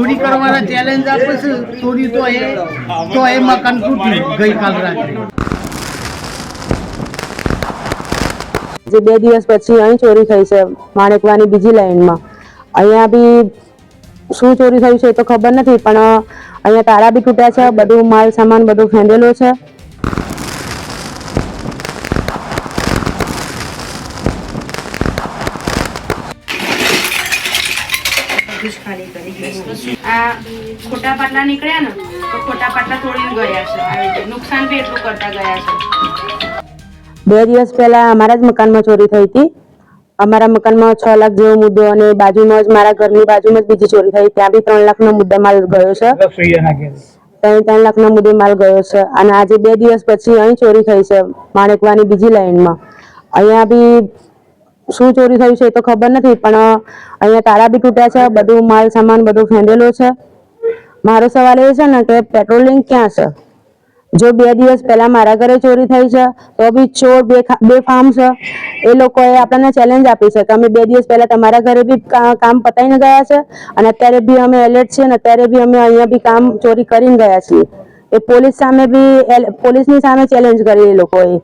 ચોરી કરવાના ચેલેન્જ આપે છે. ચોરી તો એ મકાન તૂટ્યું ગઈકાલ રાત્રે. જે 2 દિવસ પછી અહીં ચોરી થઈ છે માણેકવાની બીજી લાઈનમાં. અહીંયા બી શું ચોરી થયું છે એ તો ખબર નથી, પણ અહીંયા તાળા બી તૂટ્યા છે, બધું માલ સામાન બધું ફેંદેલો છે. આ ખોટા પાટલા નીકળ્યા ને તો ખોટા પાટલા તોડીને ગયા છે. આવી રીતે નુકસાન બી એટલું કરતા ગયા છે. 2 દિવસ પહેલા અમારા જ મકાનમાં ચોરી થઈ હતી. અમારા મકાનમાં 6 લાખ જેવો મુદ્દો અને બાજુમાં જ મારા ઘરની બાજુમાં જ બીજી ચોરી થઈ, ત્યાં બી 3 લાખનો મુદ્દા માલ ગયો છે. 3 લાખનો મુદ્દે માલ ગયો છે. અને આજે 2 દિવસ પછી અહીં ચોરી થઈ છે માણેકવાની બીજી લાઈનમાં. અહીંયા બી શું ચોરી થયું છે એ તો ખબર નથી, પણ અહીંયા તાળા બી તૂટ્યા છે, બધું માલ સામાન બધું ફેંદેલો છે. મારો સવાલ એ છે ને કે પેટ્રોલિંગ ક્યાં છે? જો 2 દિવસ પહેલા મારા ઘરે ચોરી થઈ છે તો બી ચોર બેફામ છે. એ લોકોએ આપણને ચેલેન્જ આપી છે કે અમે 2 દિવસ પહેલા તમારા ઘરે બી કામ પતાવીને ગયા છે અને અત્યારે બી અમે એલર્ટ છીએ અને અત્યારે બી અમે અહીંયા બી કામ ચોરી કરીને ગયા છીએ. એ પોલીસ સામે બી પોલીસની સામે ચેલેન્જ કરી એ લોકોએ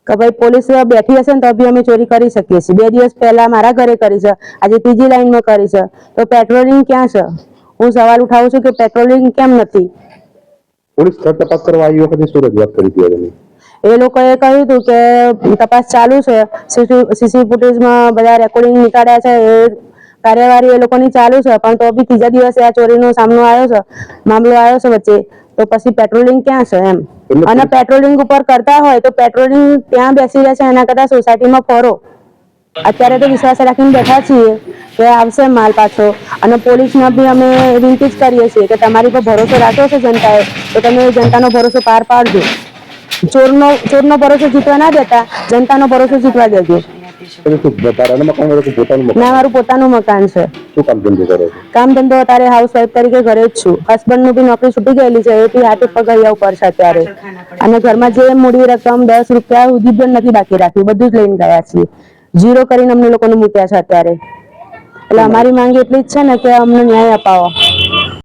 કે ભાઈ પોલીસ બેઠી હશે ને તો બી અમે ચોરી કરી શકીએ છીએ. 2 દિવસ પહેલા મારા ઘરે કરી છે, આજે ત્રીજી લાઈનમાં કરી છે, તો પેટ્રોલિંગ ક્યાં છે? હું સવાલ ઉઠાવું છું કે પેટ્રોલિંગ કેમ નથી? પોલીસ તપાસ કરવા આવી વખતે શું રજૂઆત કરી હતી? એ લોકોએ કહ્યું હતું કે તપાસ ચાલુ છે, સીસી ફૂટેજમાં બધા રેકોર્ડિંગ નીકાળ્યા છે, એ કાર્યવાહી એ લોકોની ચાલુ છે, પણ તો બી ત્રીજા દિવસે આ ચોરીનો મામલો આવ્યો છે વચ્ચે, તો પછી પેટ્રોલિંગ ક્યાં છે એમ? અને પેટ્રોલિંગ ઉપર કરતા હોય તો પેટ્રોલિંગ ત્યાં બેસી રહે છે એના કરતા સોસાયટીમાં ફરો. અત્યારે તો વિશ્વાસ રાખીને બેઠા છીએ કે આવશે માલ પાછો, અને પોલીસમાં બી અમે વિનંતી જ કરીએ છીએ કે તમારી પર ભરોસો રાખ્યો છે જનતાએ તો તમે જનતાનો ભરોસો પાર પાડજો. ચોરનો ભરોસો જીતવા ના દેતા, જનતાનો ભરોસો જીતવા દેજો. ના, મારું પોતાનું મકાન છે. કામ ધંધો અત્યારે હાઉસવાઈફ તરીકે ઘરે જ છું. હસબન્ડ નું બી નોકરી છૂટી ગયેલી છે, એ બી હાથ ઉપર ગયા ઉપર છે અત્યારે. અને ઘરમાં જે મૂડી રકમ 10 રૂપિયા સુધી પણ નથી બાકી રાખ્યું, બધું જ લઈને ગયા છીએ. 0 કરીને અમને લોકોને મૂક્યા છે અત્યારે. એટલે અમારી માંગ એટલી જ છે ને કે અમને ન્યાય અપાવો.